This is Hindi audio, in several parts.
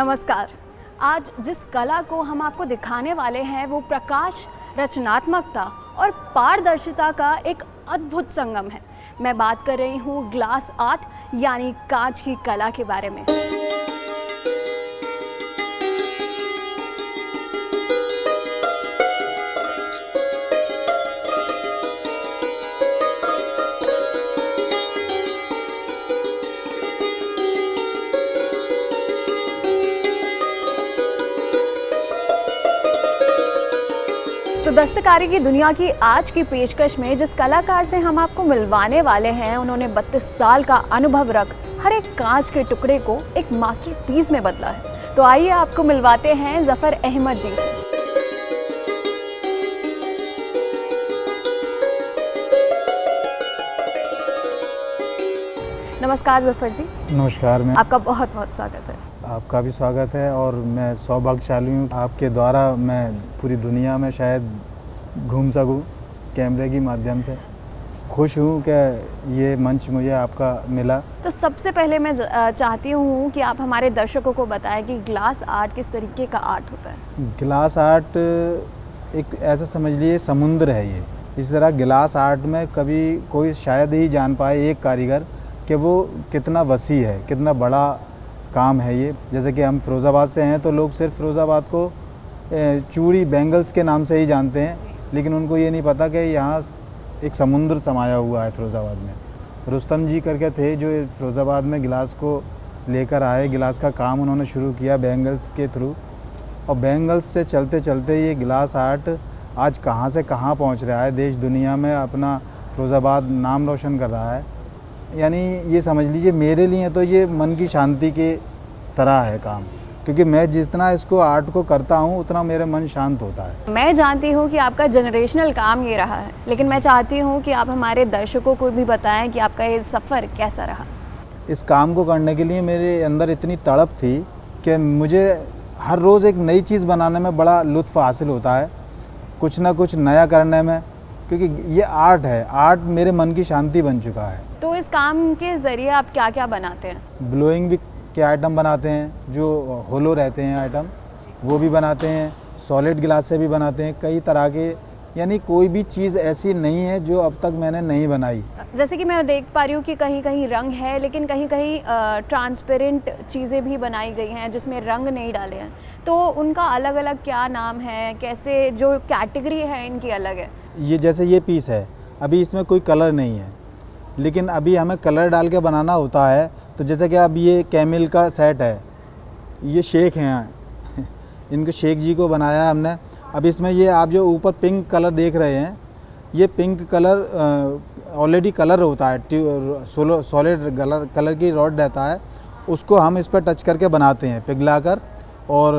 नमस्कार। आज जिस कला को हम आपको दिखाने वाले हैं वो प्रकाश, रचनात्मकता और पारदर्शिता का एक अद्भुत संगम है। मैं बात कर रही हूँ ग्लास आर्ट यानी कांच की कला के बारे में। तो दस्तकारी की दुनिया की आज की पेशकश में जिस कलाकार से हम आपको मिलवाने वाले हैं, उन्होंने 32 साल का अनुभव रख हर एक कांच के टुकड़े को एक मास्टरपीस में बदला है। तो आइए आपको मिलवाते हैं ज़फ़र अहमद जी से। नमस्कार ज़फ़र जी। नमस्कार। मैं आपका बहुत बहुत स्वागत है। आपका भी स्वागत है और मैं सौभाग्यशाली हूँ, आपके द्वारा मैं पूरी दुनिया में शायद घूम सकूँ कैमरे के माध्यम से। खुश हूँ कि ये मंच मुझे आपका मिला। तो सबसे पहले मैं चाहती हूँ कि आप हमारे दर्शकों को बताएं कि ग्लास आर्ट किस तरीके का आर्ट होता है। ग्लास आर्ट एक ऐसा समझ लीजिए समुद्र है ये। इस तरह ग्लास आर्ट में कभी कोई शायद ही जान पाए एक कारीगर कि वो कितना वसी है, कितना बड़ा काम है ये। जैसे कि हम फ़िरोज़ाबाद से हैं तो लोग सिर्फ फ़िरोज़ाबाद को चूड़ी बैंगल्स के नाम से ही जानते हैं, लेकिन उनको ये नहीं पता कि यहाँ एक समुद्र समाया हुआ है फ़िरोज़ाबाद में। रुस्तम जी करके थे जो फ़िरोज़ाबाद में गिलास को लेकर आए, गिलास का काम उन्होंने शुरू किया बैंगल्स के थ्रू, और बैंगल्स से चलते चलते ये गिलास आर्ट आज कहाँ से कहाँ पहुँच रहा है, देश दुनिया में अपना फ़िरोज़ाबाद नाम रोशन कर रहा है। यानी ये समझ लीजिए मेरे लिए तो ये मन की शांति के तरह है काम, क्योंकि मैं जितना इसको आर्ट को करता हूँ उतना मेरा मन शांत होता है। मैं जानती हूँ कि आपका जनरेशनल काम ये रहा है, लेकिन मैं चाहती हूँ कि आप हमारे दर्शकों को भी बताएं कि आपका ये सफ़र कैसा रहा। इस काम को करने के लिए मेरे अंदर इतनी तड़प थी कि मुझे हर रोज़ एक नई चीज़ बनाने में बड़ा लुत्फ़ हासिल होता है, कुछ ना कुछ नया करने में, क्योंकि ये आर्ट है। आर्ट मेरे मन की शांति बन चुका है। तो इस काम के ज़रिए आप क्या क्या बनाते हैं? ब्लोइंग भी के आइटम बनाते हैं, जो होलो रहते हैं आइटम वो भी बनाते हैं, सॉलिड गिलास से भी बनाते हैं, कई तरह के। यानी कोई भी चीज़ ऐसी नहीं है जो अब तक मैंने नहीं बनाई। जैसे कि मैं देख पा रही हूँ कि कहीं कहीं रंग है, लेकिन कहीं कहीं ट्रांसपेरेंट चीज़ें भी बनाई गई हैं जिसमें रंग नहीं डाले हैं। तो उनका अलग अलग क्या नाम है, कैसे जो कैटेगरी है इनकी अलग है? ये जैसे ये पीस है, अभी इसमें कोई कलर नहीं है, लेकिन अभी हमें कलर डाल के बनाना होता है। तो जैसे कि अब ये कैमिल का सेट है, ये शेख हैं इनको शेख जी को बनाया हमने। अब इसमें ये आप जो ऊपर पिंक कलर देख रहे हैं, ये पिंक कलर ऑलरेडी कलर होता है, सॉलिड कलर की रॉड रहता है, उसको हम इस पर टच करके बनाते हैं पिघलाकर, और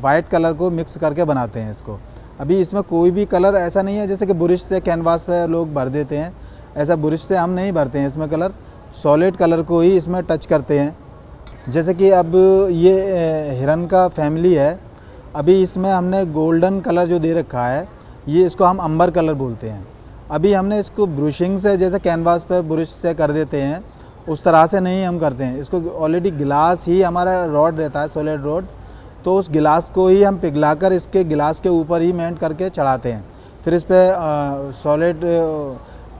वाइट कलर को मिक्स करके बनाते हैं इसको। अभी इसमें कोई भी कलर ऐसा नहीं है जैसे कि बुरिश से कैनवास पे लोग भर देते हैं, ऐसा बुरिश से हम नहीं भरते हैं इसमें कलर, सॉलिड कलर को ही इसमें टच करते हैं। जैसे कि अब ये हिरन का फैमिली है, अभी इसमें हमने गोल्डन कलर जो दे रखा है, ये इसको हम अंबर कलर बोलते हैं। अभी हमने इसको ब्रशिंग से, जैसे कैनवास पे ब्रश से कर देते हैं, उस तरह से नहीं हम करते हैं इसको। ऑलरेडी गिलास ही हमारा रॉड रहता है, सॉलिड रॉड, तो उस गिलास को ही हम पिघलाकर इसके गिलास के ऊपर ही मेंट करके चढ़ाते हैं। फिर इस पर सॉलिड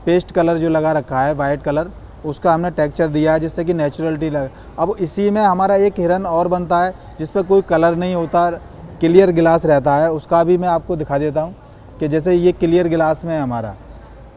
पेस्ट कलर जो लगा रखा है, वाइट कलर, उसका हमने टेक्सचर दिया है जिससे कि नेचुरलिटी लगे। अब इसी में हमारा एक हिरन और बनता है जिस पर कोई कलर नहीं होता, क्लियर गिलास रहता है, उसका भी मैं आपको दिखा देता हूँ कि जैसे ये क्लियर गिलास में है हमारा,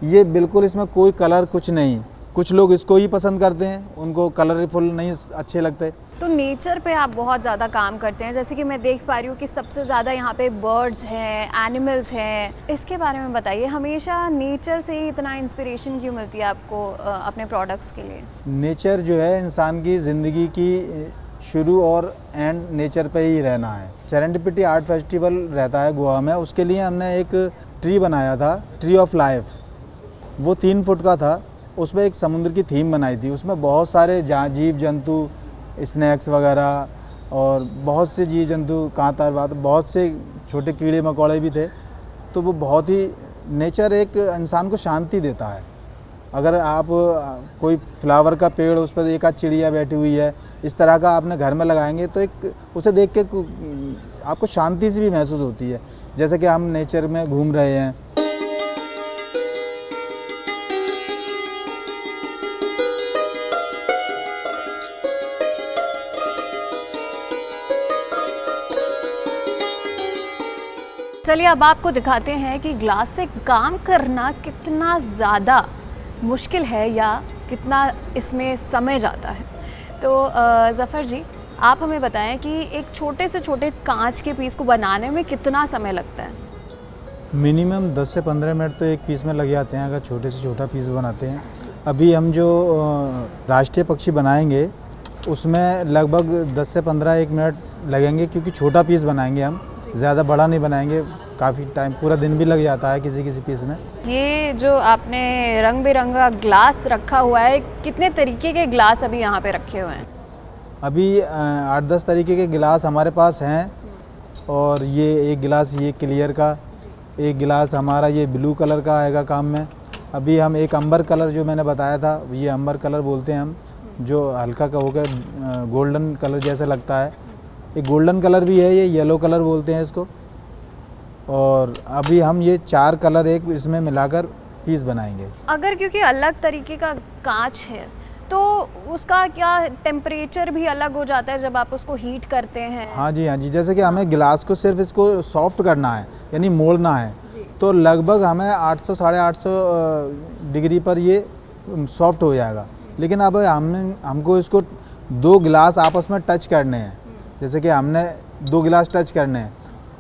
ये बिल्कुल इसमें कोई कलर कुछ नहीं। कुछ लोग इसको ही पसंद करते हैं, उनको कलरफुल नहीं अच्छे लगते। तो नेचर पे आप बहुत ज़्यादा काम करते हैं, जैसे कि मैं देख पा रही हूँ कि सबसे ज़्यादा यहाँ पे बर्ड्स हैं, एनिमल्स हैं, इसके बारे में बताइए। हमेशा नेचर से ही इतना इंस्पिरेशन क्यों मिलती है आपको अपने प्रोडक्ट्स के लिए? नेचर जो है इंसान की ज़िंदगी की शुरू और एंड नेचर पे ही रहना है। सेरेंडिपिटी आर्ट फेस्टिवल रहता है गोवा में, उसके लिए हमने एक ट्री बनाया था, ट्री ऑफ लाइफ। वो 3 फुट का था, उसमें एक समुद्र की थीम बनाई थी। उसमें बहुत सारे जीव जंतु, स्नैक्स वगैरह, और बहुत से जीव जंतु, कांतर बात, बहुत से छोटे कीड़े मकोड़े भी थे। तो वो बहुत ही, नेचर एक इंसान को शांति देता है, अगर आप कोई फ्लावर का पेड़, उस पर एक आध चिड़िया बैठी हुई है, इस तरह का आपने घर में लगाएंगे तो एक उसे देख के आपको शांति सी भी महसूस होती है, जैसे कि हम नेचर में घूम रहे हैं। चलिए अब आपको दिखाते हैं कि ग्लास से काम करना कितना ज़्यादा मुश्किल है या कितना इसमें समय जाता है। तो ज़फ़र जी, आप हमें बताएं कि एक छोटे से छोटे कांच के पीस को बनाने में कितना समय लगता है? मिनिमम 10 से 15 मिनट तो एक पीस में लग जाते हैं, अगर छोटे से छोटा पीस बनाते हैं। अभी हम जो राष्ट्रीय पक्षी बनाएंगे उसमें लगभग 10 से 15 मिनट लगेंगे, क्योंकि छोटा पीस बनाएंगे हम, ज़्यादा बड़ा नहीं बनाएंगे। काफ़ी टाइम, पूरा दिन भी लग जाता है किसी किसी पीस में। ये जो आपने रंग बिरंगा ग्लास रखा हुआ है, कितने तरीके के ग्लास अभी यहाँ पे रखे हुए हैं? अभी 8-10 तरीके के गिलास हमारे पास हैं। और ये एक गिलास ये क्लियर का, एक गिलास हमारा ये ब्लू कलर का आएगा काम में। अभी हम एक अंबर कलर जो मैंने बताया था, ये अंबर कलर बोलते हैं हम, जो हल्का का होकर गोल्डन कलर जैसा लगता है। एक गोल्डन कलर भी है, ये येलो कलर बोलते हैं इसको। और अभी हम ये 4 कलर एक इसमें मिलाकर पीस बनाएंगे। अगर क्योंकि अलग तरीके का कांच है तो उसका क्या टेम्परेचर भी अलग हो जाता है जब आप उसको हीट करते हैं? हाँ जी, हाँ जी। जैसे कि हमें गिलास को सिर्फ इसको सॉफ्ट करना है, यानी मोड़ना है, तो लगभग हमें 800 साढ़े 800 डिग्री पर ये सॉफ्ट हो जाएगा। लेकिन अब हमको इसको 2 गिलास आपस में टच करने हैं, जैसे कि हमने 2 गिलास टच करने हैं,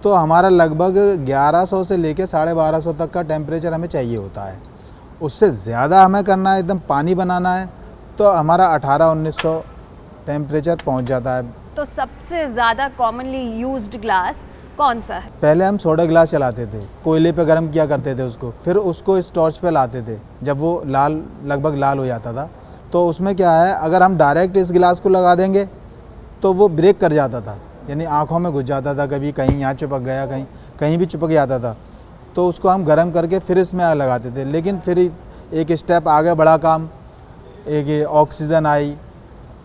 तो हमारा लगभग 1100 से लेके 1250 तक का टेम्परेचर हमें चाहिए होता है। उससे ज़्यादा हमें करना है, एकदम पानी बनाना है, तो हमारा 1800-1900 टेम्परेचर पहुंच जाता है। तो सबसे ज़्यादा कॉमनली यूज्ड ग्लास कौन सा है? पहले हम सोडा ग्लास चलाते थे, कोयले पे गर्म किया करते थे उसको, फिर उसको इस टॉर्च पे लाते थे। जब वो लगभग लाल हो जाता था, तो उसमें क्या है, अगर हम डायरेक्ट इस गिलास को लगा देंगे तो वो ब्रेक कर जाता था, यानी आँखों में घुस जाता था, कभी कहीं यहाँ चिपक गया, कहीं भी चिपक जाता था। तो उसको हम गर्म करके फिर इसमें लगाते थे। लेकिन फिर एक स्टेप आगे बढ़ा काम, एक ऑक्सीजन आई,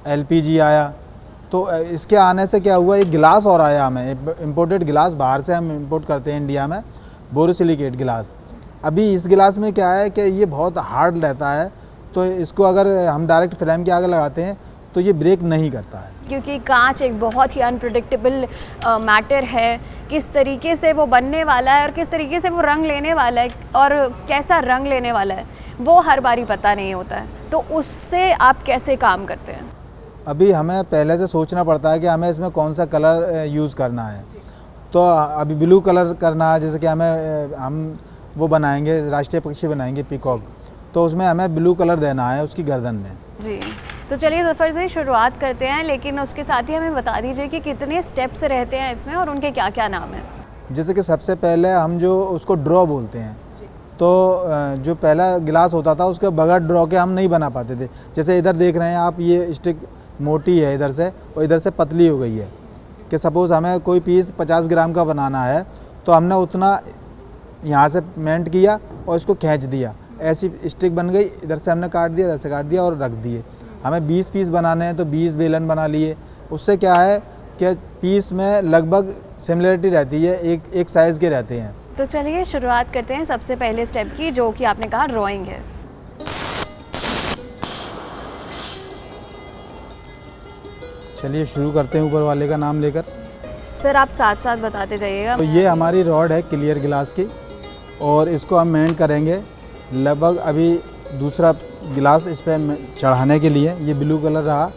LPG आया। तो इसके आने से क्या हुआ, एक गिलास और आया हमें, इम्पोर्टेड गिलास बाहर से हम इंपोर्ट करते हैं इंडिया में, बोरोसिलिकेट गिलास। अभी इस गिलास में क्या है कि ये बहुत हार्ड रहता है, तो इसको अगर हम डायरेक्ट फ्लेम के आगे लगाते हैं तो ये ब्रेक नहीं करता है। क्योंकि कांच एक बहुत ही अनप्रिडिक्टेबल मैटर है, किस तरीके से वो बनने वाला है और किस तरीके से वो रंग लेने वाला है और कैसा रंग लेने वाला है, वो हर बारी पता नहीं होता है। तो उससे आप कैसे काम करते हैं? अभी हमें पहले से सोचना पड़ता है कि हमें इसमें कौन सा कलर यूज़ करना है। तो अभी ब्लू कलर करना है, जैसे कि हम वो बनाएंगे, राष्ट्रीय पक्षी बनाएंगे पीकॉक, तो उसमें हमें ब्लू कलर देना है उसकी गर्दन में। जी, तो चलिए ज़फ़र से शुरुआत करते हैं, लेकिन उसके साथ ही हमें बता दीजिए कि कितने स्टेप्स रहते हैं इसमें और उनके क्या क्या नाम हैं? जैसे कि सबसे पहले हम जो उसको ड्रॉ बोलते हैं, तो जो पहला गिलास होता था उसके बगैर ड्रॉ के हम नहीं बना पाते थे। जैसे इधर देख रहे हैं आप, ये स्टिक मोटी है इधर से और इधर से पतली हो गई है, कि सपोज़ हमें कोई पीस 50 ग्राम का बनाना है, तो हमने उतना यहाँ से मेंट किया और इसको खींच दिया, ऐसी स्टिक बन गई। इधर से हमने काट दिया, इधर से काट दिया और रख दिए। हमें 20 पीस बनाने हैं तो 20 बेलन बना लिए। उससे क्या है कि पीस में लगभग सिमिलरिटी रहती है, एक साइज़ के रहते हैं। तो चलिए शुरुआत करते हैं सबसे पहले स्टेप की, जो कि आपने कहा ड्राइंग है। चलिए शुरू करते हैं ऊपर वाले का नाम लेकर। सर आप साथ साथ बताते जाइएगा। तो ये हमारी रॉड है क्लियर गिलास की, और इसको हम मेंट करेंगे। लगभग अभी दूसरा गिलास इस पर चढ़ाने के लिए, ये ब्लू कलर रहा।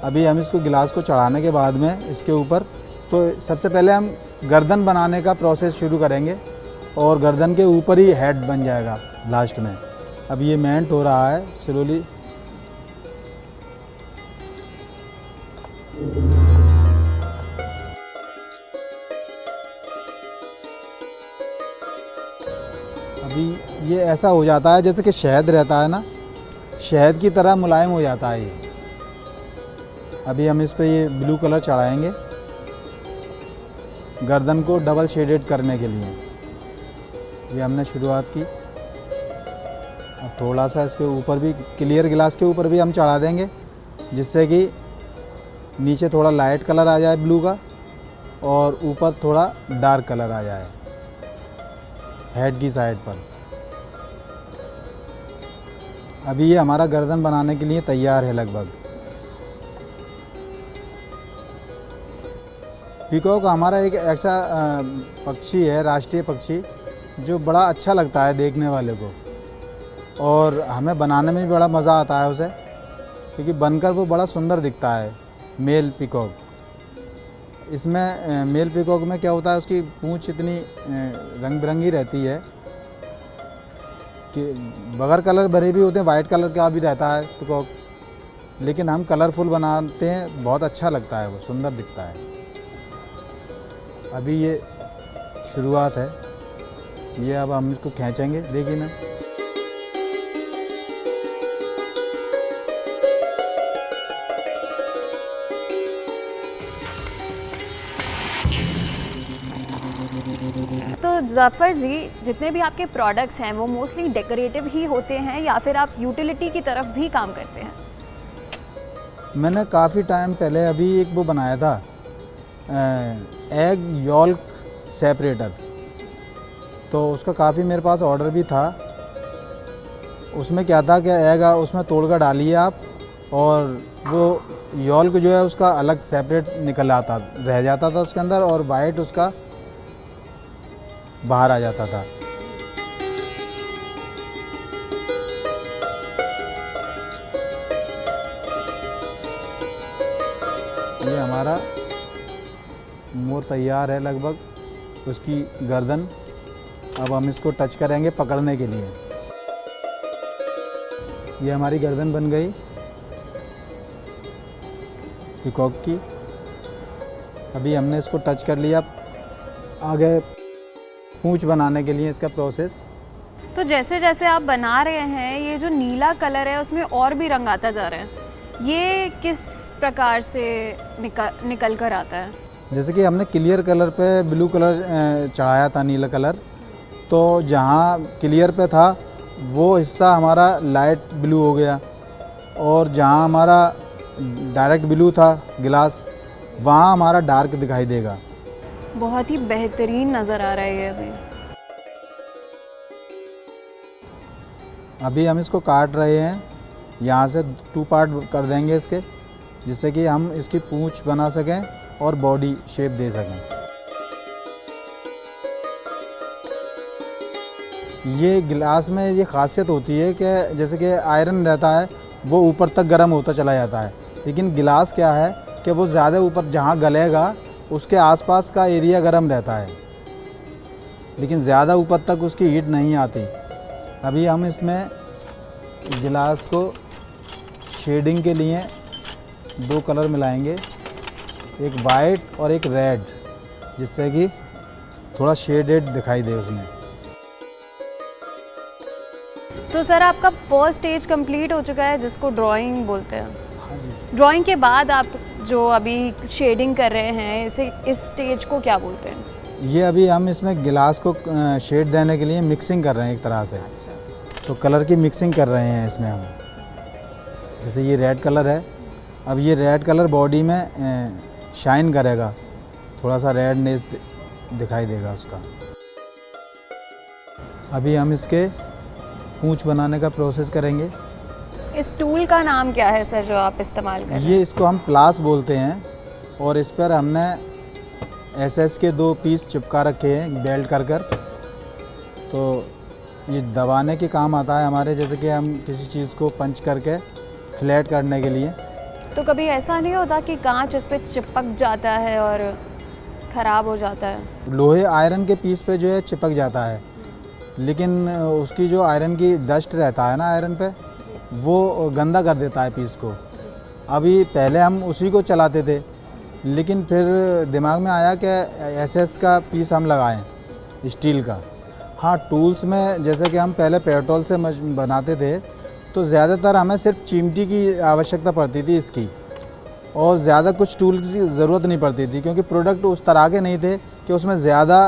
अभी हम इसको गिलास को चढ़ाने के बाद में इसके ऊपर, तो सबसे पहले हम गर्दन बनाने का प्रोसेस शुरू करेंगे, और गर्दन के ऊपर ही हेड बन जाएगा लास्ट में। अब ये मेंट हो रहा है स्लोली। अभी ये ऐसा हो जाता है जैसे कि शहद रहता है ना, शहद की तरह मुलायम हो जाता है ये। अभी हम इस पे ये ब्लू कलर चढ़ाएंगे गर्दन को डबल शेडेड करने के लिए। ये हमने शुरुआत की। अब थोड़ा सा इसके ऊपर भी क्लियर गिलास के ऊपर भी हम चढ़ा देंगे, जिससे कि नीचे थोड़ा लाइट कलर आ जाए ब्लू का और ऊपर थोड़ा डार्क कलर आ जाए हेड की साइड पर। अभी ये हमारा गर्दन बनाने के लिए तैयार है लगभग। पीकॉक हमारा एक ऐसा पक्षी है, राष्ट्रीय पक्षी, जो बड़ा अच्छा लगता है देखने वाले को और हमें बनाने में भी बड़ा मज़ा आता है उसे, क्योंकि बनकर वो बड़ा सुंदर दिखता है मेल पीकॉक। इसमें मेल पीकॉक में क्या होता है, उसकी पूंछ इतनी रंग बिरंगी रहती है कि बगैर कलर भरे भी होते हैं, वाइट कलर का भी रहता है पीकॉक, लेकिन हम कलरफुल बनाते हैं, बहुत अच्छा लगता है, वो सुंदर दिखता है। अभी ये शुरुआत है, ये अब हम इसको खींचेंगे, देखिए ना। तो ज़फ़र जी, जितने भी आपके प्रोडक्ट्स हैं वो मोस्टली डेकोरेटिव ही होते हैं या फिर आप यूटिलिटी की तरफ भी काम करते हैं? मैंने काफ़ी टाइम पहले अभी एक वो बनाया था, एग यॉल्क सेपरेटर, तो उसका काफ़ी मेरे पास ऑर्डर भी था। उसमें क्या था कि एग उसमें तोड़ कर डालिए आप, और वो यॉल्क जो है उसका अलग सेपरेट निकल आता, रह जाता था उसके अंदर, और वाइट उसका बाहर आ जाता था। ये हमारा मोर तैयार है लगभग, उसकी गर्दन। अब हम इसको टच करेंगे पकड़ने के लिए। ये हमारी गर्दन बन गई पीकॉक की। अभी हमने इसको टच कर लिया, आगे पूंछ बनाने के लिए इसका प्रोसेस। तो जैसे जैसे आप बना रहे हैं, ये जो नीला कलर है उसमें और भी रंग आता जा रहा है, ये किस प्रकार से निकल कर आता है? जैसे कि हमने क्लियर कलर पे ब्लू कलर चढ़ाया था, नीला कलर, तो जहाँ क्लियर पे था वो हिस्सा हमारा लाइट ब्लू हो गया, और जहाँ हमारा डायरेक्ट ब्लू था गिलास, वहाँ हमारा डार्क दिखाई देगा। बहुत ही बेहतरीन नज़र आ रहा है ये अभी। अभी हम इसको काट रहे हैं, यहाँ से 2 पार्ट कर देंगे इसके, जिससे कि हम इसकी पूंछ बना सकें और बॉडी शेप दे सकें। ये गिलास में ये खासियत होती है कि जैसे कि आयरन रहता है वो ऊपर तक गर्म होता चला जाता है, लेकिन गिलास क्या है कि वो ज़्यादा ऊपर जहाँ गलेगा उसके आसपास का एरिया गर्म रहता है, लेकिन ज़्यादा ऊपर तक उसकी हीट नहीं आती। अभी हम इसमें गिलास को शेडिंग के लिए 2 कलर मिलाएंगे, एक वाइट और एक रेड, जिससे कि थोड़ा शेडेड दिखाई दे उसमें। तो सर, आपका फर्स्ट स्टेज कंप्लीट हो चुका है, जिसको ड्राइंग बोलते हैं। ड्राइंग के बाद आप जो अभी शेडिंग कर रहे हैं, इस स्टेज को क्या बोलते हैं? ये अभी हम इसमें गिलास को शेड देने के लिए मिक्सिंग कर रहे हैं एक तरह से। तो कलर की मिक्सिंग कर रहे हैं इसमें हम। जैसे ये रेड कलर है, अब ये रेड कलर बॉडी में शाइन करेगा, थोड़ा सा रेडनेस दिखाई देगा उसका। अभी हम इसके पूंछ बनाने का प्रोसेस करेंगे। इस टूल का नाम क्या है सर जो आप इस्तेमाल कर रहे हैं? ये इसको हम प्लास बोलते हैं, और इस पर हमने एसएस के 2 पीस चिपका रखे हैं बेल्ट कर कर। तो ये दबाने के काम आता है हमारे, जैसे कि हम किसी चीज़ को पंच करके फ्लैट करने के लिए। तो कभी ऐसा नहीं होता कि कांच इस पर चिपक जाता है और ख़राब हो जाता है? लोहे आयरन के पीस पे जो है चिपक जाता है, लेकिन उसकी जो आयरन की डस्ट रहता है ना आयरन पे, वो गंदा कर देता है पीस को। अभी पहले हम उसी को चलाते थे, लेकिन फिर दिमाग में आया कि एसएस का पीस हम लगाएं स्टील का। हाँ, टूल्स में जैसे कि हम पहले पेट्रोल से बनाते थे, तो ज़्यादातर हमें सिर्फ चिमटी की आवश्यकता पड़ती थी इसकी, और ज़्यादा कुछ टूल्स की ज़रूरत नहीं पड़ती थी, क्योंकि प्रोडक्ट उस तरह के नहीं थे कि उसमें ज़्यादा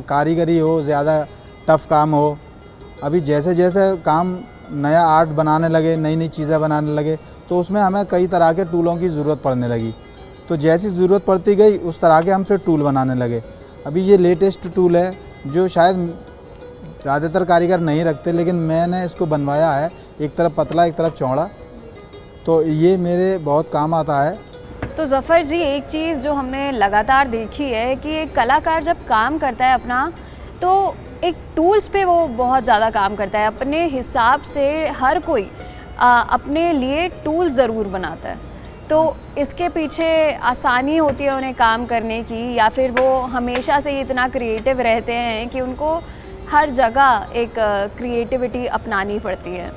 कारीगरी हो, ज़्यादा टफ़ काम हो। अभी जैसे जैसे काम नया आर्ट बनाने लगे, नई नई चीज़ें बनाने लगे, तो उसमें हमें कई तरह के टूलों की ज़रूरत पड़ने लगी। तो जैसी ज़रूरत पड़ती गई उस तरह के हम फिर टूल बनाने लगे। अभी ये लेटेस्ट टूल है जो शायद ज़्यादातर कारीगर नहीं रखते, लेकिन मैंने इसको बनवाया है, एक तरफ पतला एक तरफ चौड़ा, तो ये मेरे बहुत काम आता है। तो ज़फ़र जी, एक चीज़ जो हमने लगातार देखी है कि एक कलाकार जब काम करता है अपना, तो एक टूल्स पे वो बहुत ज़्यादा काम करता है। अपने हिसाब से हर कोई अपने लिए टूल ज़रूर बनाता है। तो इसके पीछे आसानी होती है उन्हें काम करने की, या फिर वो हमेशा से ही इतना क्रिएटिव रहते हैं कि उनको हर जगह एक क्रिएटिविटी अपनानी पड़ती है?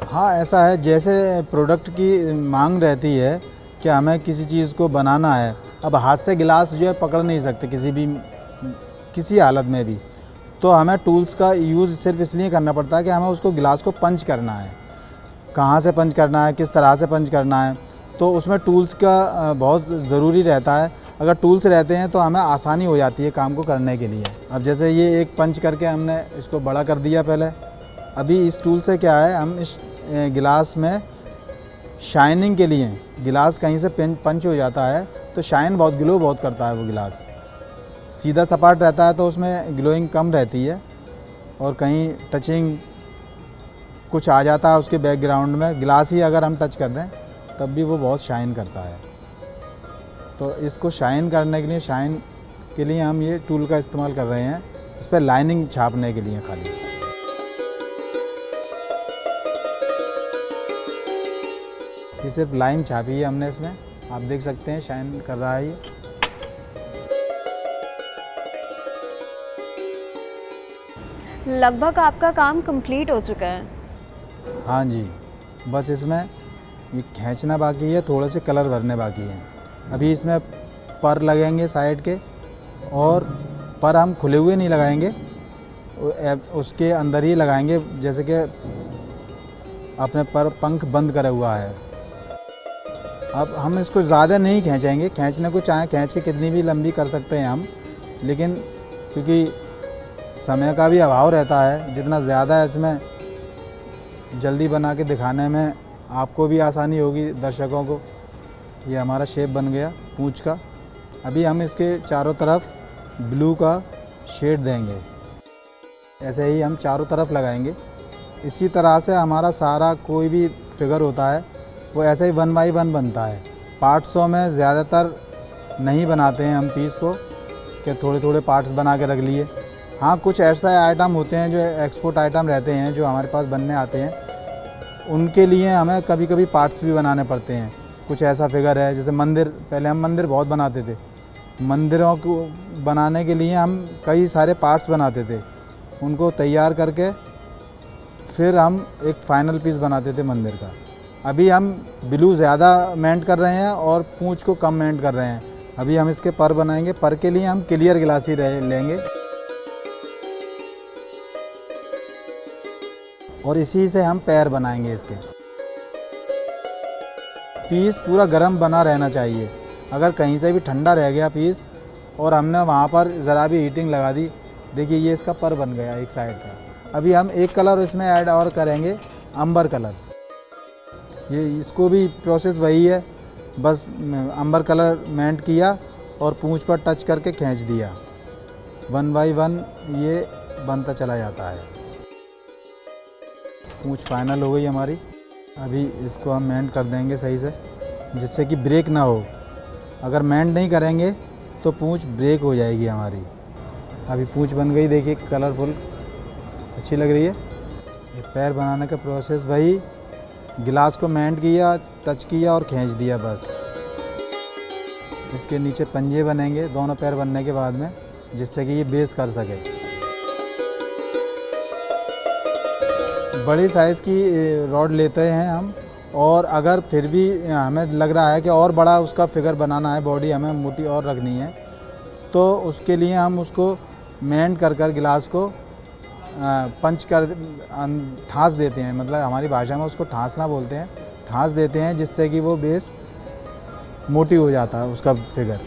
हाँ, ऐसा है, जैसे प्रोडक्ट की मांग रहती है कि हमें किसी चीज़ को बनाना है। अब हाथ से गिलास जो है पकड़ नहीं सकते किसी हालत में भी, तो हमें टूल्स का यूज़ सिर्फ इसलिए करना पड़ता है कि हमें उसको गिलास को पंच करना है, कहाँ से पंच करना है, किस तरह से पंच करना है, तो उसमें टूल्स का बहुत ज़रूरी रहता है। अगर टूल्स रहते हैं तो हमें आसानी हो जाती है काम को करने के लिए। अब जैसे ये एक पंच करके हमने इसको बड़ा कर दिया पहले। अभी इस टूल से क्या है, हम इस गिलास में शाइनिंग के लिए, गिलास कहीं से पंच हो जाता है तो शाइन बहुत, ग्लो बहुत करता है वो गिलास। सीधा सपाट रहता है तो उसमें ग्लोइंग कम रहती है, और कहीं टचिंग कुछ आ जाता है उसके बैकग्राउंड में, गिलास ही अगर हम टच कर दें तब भी वो बहुत शाइन करता है। तो इसको शाइन करने के लिए हम ये टूल का इस्तेमाल कर रहे हैं, इस पर लाइनिंग छापने के लिए खाली। ये सिर्फ लाइन छापी है हमने इसमें, आप देख सकते हैं शाइन कर रहा है ये। लगभग आपका काम कंप्लीट हो चुका है। हाँ जी, बस इसमें ये खींचना बाकी है, थोड़े से कलर भरने बाकी हैं। अभी इसमें पर लगेंगे साइड के, और पर हम खुले हुए नहीं लगाएंगे, उसके अंदर ही लगाएंगे, जैसे कि अपने पर पंख बंद करा हुआ है। अब हम इसको ज़्यादा नहीं खींचेंगे, खींचने को चाहे खींच के कितनी भी लंबी कर सकते हैं हम, लेकिन क्योंकि समय का भी अभाव रहता है, जितना ज़्यादा इसमें जल्दी बना के दिखाने में आपको भी आसानी होगी, दर्शकों को। ये हमारा शेप बन गया पूंछ का। अभी हम इसके चारों तरफ ब्लू का शेड देंगे, ऐसे ही हम चारों तरफ लगाएंगे। इसी तरह से हमारा सारा कोई भी फिगर होता है वो ऐसे ही 1 बाई 1 बनता है। पार्ट्सों में ज़्यादातर नहीं बनाते हैं हम पीस को, कि थोड़े थोड़े पार्ट्स बना के रख लिए। हाँ, कुछ ऐसे आइटम होते हैं जो एक्सपोर्ट आइटम रहते हैं जो हमारे पास बनने आते हैं, उनके लिए हमें कभी कभी पार्ट्स भी बनाने पड़ते हैं। कुछ ऐसा फिगर है जैसे मंदिर, पहले हम मंदिर बहुत बनाते थे, मंदिरों को बनाने के लिए हम कई सारे पार्ट्स बनाते थे, उनको तैयार करके फिर हम एक फाइनल पीस बनाते थे मंदिर का। अभी हम ब्लू ज़्यादा मेंट कर रहे हैं और पूंछ को कम मेंट कर रहे हैं। अभी हम इसके पर बनाएंगे, पर के लिए हम क्लियर गिलास ही लेंगे, और इसी से हम पैर बनाएंगे इसके। पीस पूरा गर्म बना रहना चाहिए, अगर कहीं से भी ठंडा रह गया पीस और हमने वहाँ पर ज़रा भी हीटिंग लगा दी, देखिए ये इसका पर बन गया एक साइड का। अभी हम एक कलर इसमें ऐड और करेंगे, अंबर कलर। ये इसको भी प्रोसेस वही है, बस अंबर कलर मेंट किया और पूंछ पर टच करके खींच दिया, 1 बाई 1 ये बनता चला जाता है। पूंछ फाइनल हो गई हमारी। अभी इसको हम मेंट कर देंगे सही से, जिससे कि ब्रेक ना हो। अगर मेंट नहीं करेंगे तो पूंछ ब्रेक हो जाएगी हमारी। अभी पूंछ बन गई, देखिए कलरफुल, अच्छी लग रही है। ये पैर बनाने का प्रोसेस वही, गिलास को मेंट किया, टच किया और खींच दिया बस। इसके नीचे पंजे बनेंगे दोनों पैर बनने के बाद में, जिससे कि ये बेस कर सके। बड़ी साइज़ की रॉड लेते हैं हम, और अगर फिर भी हमें लग रहा है कि और बड़ा उसका फिगर बनाना है, बॉडी हमें मोटी और रखनी है, तो उसके लिए हम उसको मेंट कर गिलास को पंच कर ठांस देते हैं, मतलब हमारी भाषा में उसको ठांसना बोलते हैं, ठांस देते हैं, जिससे कि वो बेस मोटी हो जाता है उसका फिगर।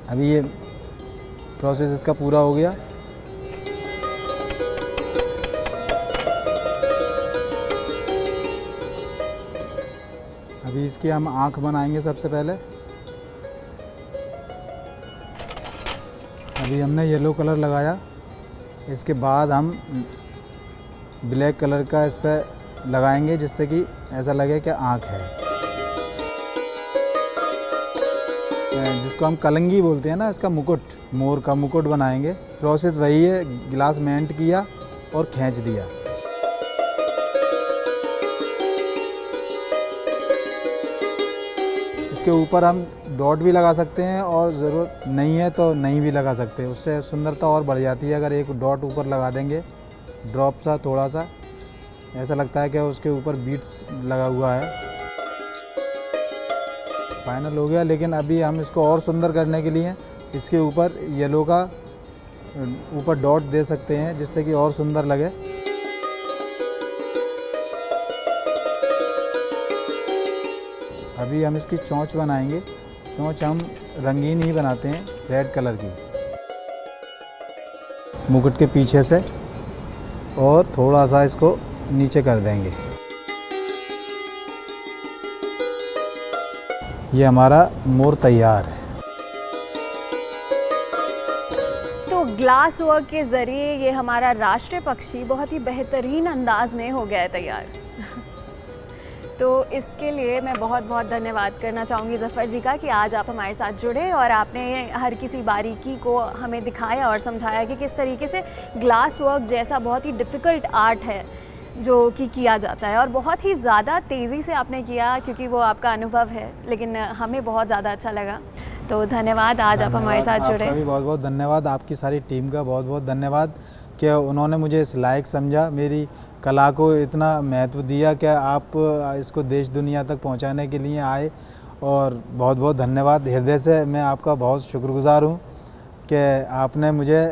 अभी ये प्रोसेस इसका पूरा हो गया। अभी इसकी हम आँख बनाएंगे सबसे पहले। अभी हमने येलो कलर लगाया, इसके बाद हम ब्लैक कलर का इस पर लगाएंगे जिससे कि ऐसा लगे कि आँख है, जिसको हम कलंगी बोलते हैं ना, इसका मुकुट, मोर का मुकुट बनाएंगे। प्रोसेस वही है, गिलास मेंट किया और खींच दिया। इसके ऊपर हम डॉट भी लगा सकते हैं और ज़रूरत नहीं है तो नहीं भी लगा सकते, उससे सुंदरता और बढ़ जाती है। अगर एक डॉट ऊपर लगा देंगे, ड्रॉप सा थोड़ा सा, ऐसा लगता है कि उसके ऊपर बीट्स लगा हुआ है। फाइनल हो गया, लेकिन अभी हम इसको और सुंदर करने के लिए इसके ऊपर येलो का ऊपर डॉट दे सकते हैं जिससे कि और सुंदर लगे। अभी हम इसकी चोंच बनाएंगे। चोंच हम रंगीन ही बनाते हैं, रेड कलर की, मुकुट के पीछे से, और थोड़ा सा इसको नीचे कर देंगे। ये हमारा मोर तैयार है। तो ग्लास वर्क के ज़रिए ये हमारा राष्ट्रीय पक्षी बहुत ही बेहतरीन अंदाज में हो गया है तैयार। तो इसके लिए मैं बहुत बहुत धन्यवाद करना चाहूँगी ज़फ़र जी का कि आज आप हमारे साथ जुड़े और आपने हर किसी बारीकी को हमें दिखाया और समझाया कि किस तरीके से ग्लास वर्क जैसा बहुत ही डिफ़िकल्ट आर्ट है जो कि किया जाता है, और बहुत ही ज़्यादा तेज़ी से आपने किया क्योंकि वो आपका अनुभव है, लेकिन हमें बहुत ज़्यादा अच्छा लगा। तो धन्यवाद, आज आप हमारे साथ जुड़े। आपका भी बहुत बहुत धन्यवाद, आपकी सारी टीम का बहुत बहुत धन्यवाद कि उन्होंने मुझे इस लायक समझा, मेरी कला को इतना महत्व दिया कि आप इसको देश दुनिया तक पहुंचाने के लिए आए, और बहुत बहुत धन्यवाद। हृदय से मैं आपका बहुत शुक्रगुज़ार हूं कि आपने मुझे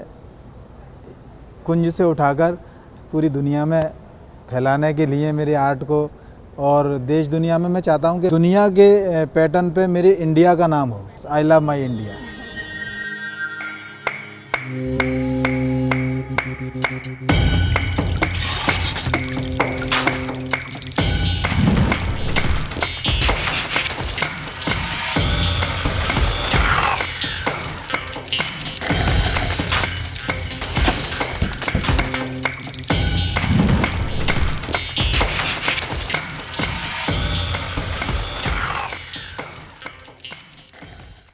कुंज से उठाकर पूरी दुनिया में फैलाने के लिए मेरे आर्ट को, और देश दुनिया में मैं चाहता हूं कि दुनिया के पैटर्न पे मेरे इंडिया का नाम हो। I love my India.